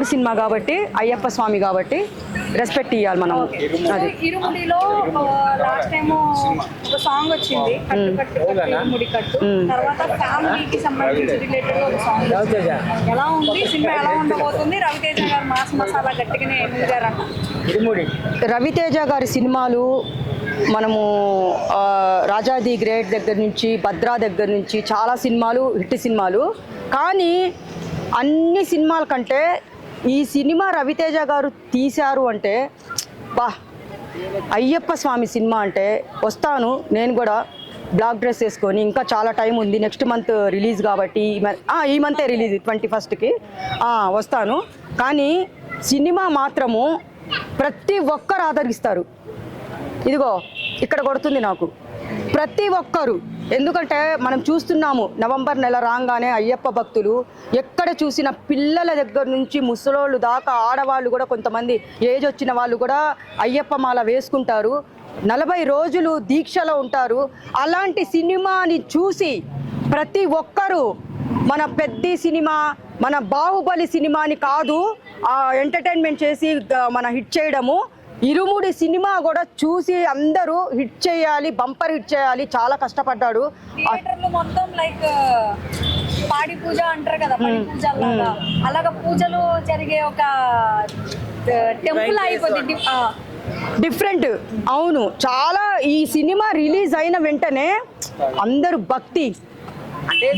దేవుడి సినిమా కాబట్టి, అయ్యప్ప స్వామి కాబట్టి రెస్పెక్ట్ ఇవ్వాలి మనం. అది ఇరుముడిలో లాస్ట్ టైం ఒక సాంగ్ వచ్చింది, కట్టు కట్టు కట్టు ఇరుముడి కట్టు. తర్వాత ఫ్యామిలీకి సంబంధించి రిలేటెడ్ ఒక సాంగ్. ఎలా ఉంది సినిమా, ఎలా ఉండబోతుంది? రవితేజ గారు మాస్ మసాలా గట్టిగానే ఎన్నిగారన్న. రవితేజ గారి సినిమాలు మనము రాజా ది గ్రేట్ దగ్గర నుంచి, భద్రా దగ్గర నుంచి చాలా సినిమాలు హిట్ సినిమాలు. కానీ అన్ని సినిమాల కంటే ఈ సినిమా రవితేజ గారు తీశారు అంటే, బా అయ్యప్ప స్వామి సినిమా అంటే వస్తాను నేను కూడా బ్లాక్ డ్రెస్ వేసుకొని. ఇంకా చాలా టైం ఉంది, నెక్స్ట్ మంత్ రిలీజ్ కాబట్టి, ఈ మంతే రిలీజ్ 21st వస్తాను. కానీ సినిమా మాత్రము ప్రతి ఒక్కరు ఆదరిస్తారు. ఇదిగో ఇక్కడ కొడుతుంది నాకు ప్రతి ఒక్కరు. ఎందుకంటే మనం చూస్తున్నాము, నవంబర్ నెల రాగానే అయ్యప్ప భక్తులు ఎక్కడ చూసిన పిల్లల దగ్గర నుంచి ముసలోళ్ళు దాకా, ఆడవాళ్ళు కూడా కొంతమంది ఏజ్ వచ్చిన వాళ్ళు కూడా అయ్యప్ప మాల వేసుకుంటారు. 40 రోజులు దీక్షలో ఉంటారు. అలాంటి సినిమాని చూసి ప్రతి ఒక్కరూ మన పెద్ద సినిమా, మన బాహుబలి సినిమాని కాదు ఎంటర్టైన్మెంట్ చేసి మన హిట్ చేయడము, ఇరుముడి సినిమా కూడా చూసి అందరూ హిట్ చేయాలి, బంపర్ హిట్ చేయాలి. చాలా కష్టపడ్డాడు. మొత్తం లైక్ పాడి పూజ అంటారు కదా, పాడి పూజ అలాగా పూజలు జరిగే ఒక టెంపుల్ అయిపోతుంది. డిఫరెంట్. అవును, చాలా. ఈ సినిమా రిలీజ్ అయిన వెంటనే అందరూ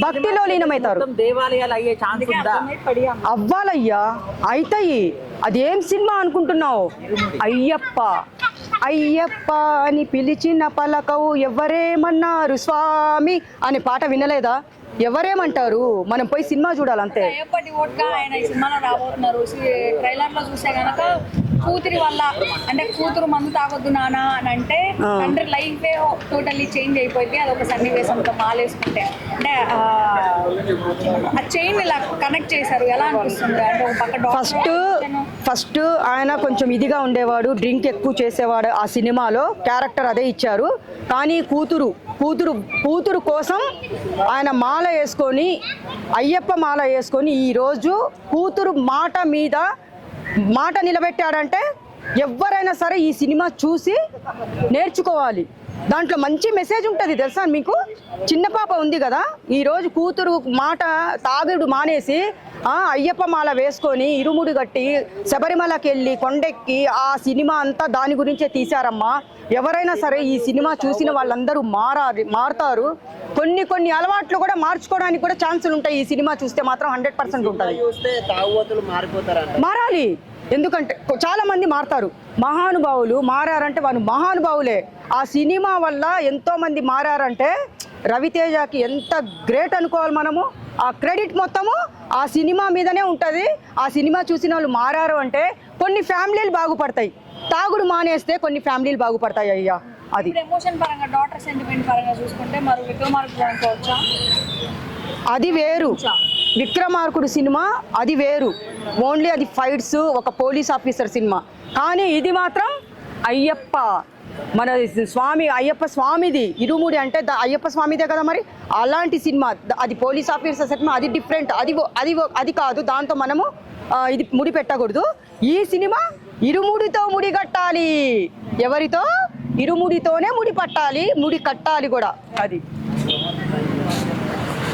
భక్తిలో లీనమవుతారు. దేవాలయాలు అయ్యే ఛాన్స్ ఉందా? అవ్వాలయ్యా, అవుతాయి. అదేం సినిమా అనుకుంటున్నావు? అయ్యప్ప అయ్యప్ప అని పిలిచిన పలకవు ఎవరేమన్నారు స్వామి అనే పాట వినలేదా? ఎవరేమంటారు? మనం పోయి సినిమా చూడాలంతే. అయ్యప్పటి ఓట్గా ఆయన ఈ సినిమాలో రాబోతున్నారు. ట్రైలర్ లో చూసే గనక కూతురి వల్ల, అంటే కూతురు మందు తాగొద్దు నానా అని అంటే తండ్రి లైఫ్ టోటల్లీ చేంజ్ అయిపోయింది. అది ఒక సన్నివేశంతో మాలేసుకుంటే అంటే ఆ చైన్ ఇలా కనెక్ట్ చేశారు. ఎలా అనిపిస్తుంది? అంటే ఒక పక్క ఫస్ట్ ఆయన కొంచెం ఇదిగా ఉండేవాడు, డ్రింక్ ఎక్కువ చేసేవాడు. ఆ సినిమాలో క్యారెక్టర్ అదే ఇచ్చారు. కానీ కూతురు కోసం ఆయన మాల వేసుకొని, అయ్యప్ప మాల వేసుకొని ఈరోజు కూతురు మాట నిలబెట్టాడంటే ఎవరైనా సరే ఈ సినిమా చూసి నేర్చుకోవాలి. దాంట్లో మంచి మెసేజ్ ఉంటుంది తెలుసా మీకు? చిన్న పాప ఉంది కదా, ఈరోజు కూతురు మాట తాగుడు మానేసి అయ్యప్ప మాల వేసుకొని ఇరుముడి కట్టి శబరిమలకి వెళ్ళి కొండెక్కి ఆ సినిమా అంతా దాని గురించే తీశారమ్మా. ఎవరైనా సరే ఈ సినిమా చూసిన వాళ్ళందరూ మారుతారు. కొన్ని అలవాట్లు కూడా మార్చుకోవడానికి కూడా ఛాన్సులు ఉంటాయి. ఈ సినిమా చూస్తే మాత్రం 100% ఉంటుంది. మారాలి. ఎందుకంటే చాలా మంది మారుతారు. మహానుభావులు మారారంటే వాళ్ళు మహానుభావులే. ఆ సినిమా వల్ల ఎంతో మంది మారారంటే రవితేజకి ఎంత గ్రేట్ అనుకోవాలి మనము. ఆ క్రెడిట్ మొత్తము ఆ సినిమా మీదనే ఉంటుంది. ఆ సినిమా చూసిన వాళ్ళు మారారు అంటే కొన్ని ఫ్యామిలీలు బాగుపడతాయి. తాగుడు మానేస్తే కొన్ని ఫ్యామిలీలు బాగుపడతాయి అయ్యా. అది ఎమోషన్ పరంగా, డాటర్ సెంటిమెంట్ పరంగా చూసుకుంటే మరి విక్రమార్కుడు అనుకోవచ్చా? అది వేరు. విక్రమార్కుడు సినిమా అది వేరు. ఓన్లీ అది ఫైట్స్, ఒక పోలీస్ ఆఫీసర్ సినిమా. కానీ ఇది మాత్రం అయ్యప్ప, మన స్వామి అయ్యప్ప స్వామిది. ఇరుముడి అంటే అయ్యప్ప స్వామిదే కదా మరి. అలాంటి సినిమా అది పోలీస్ ఆఫీసర్ సినిమా, అది డిఫరెంట్. అది కాదు, దాంతో మనము ఇది ముడి పెట్టకూడదు. ఈ సినిమా ఇరుముడితో ముడి కట్టాలి. ఎవరితో? ఇరుముడితోనే ముడి పట్టాలి, ముడి కట్టాలి కూడా. అది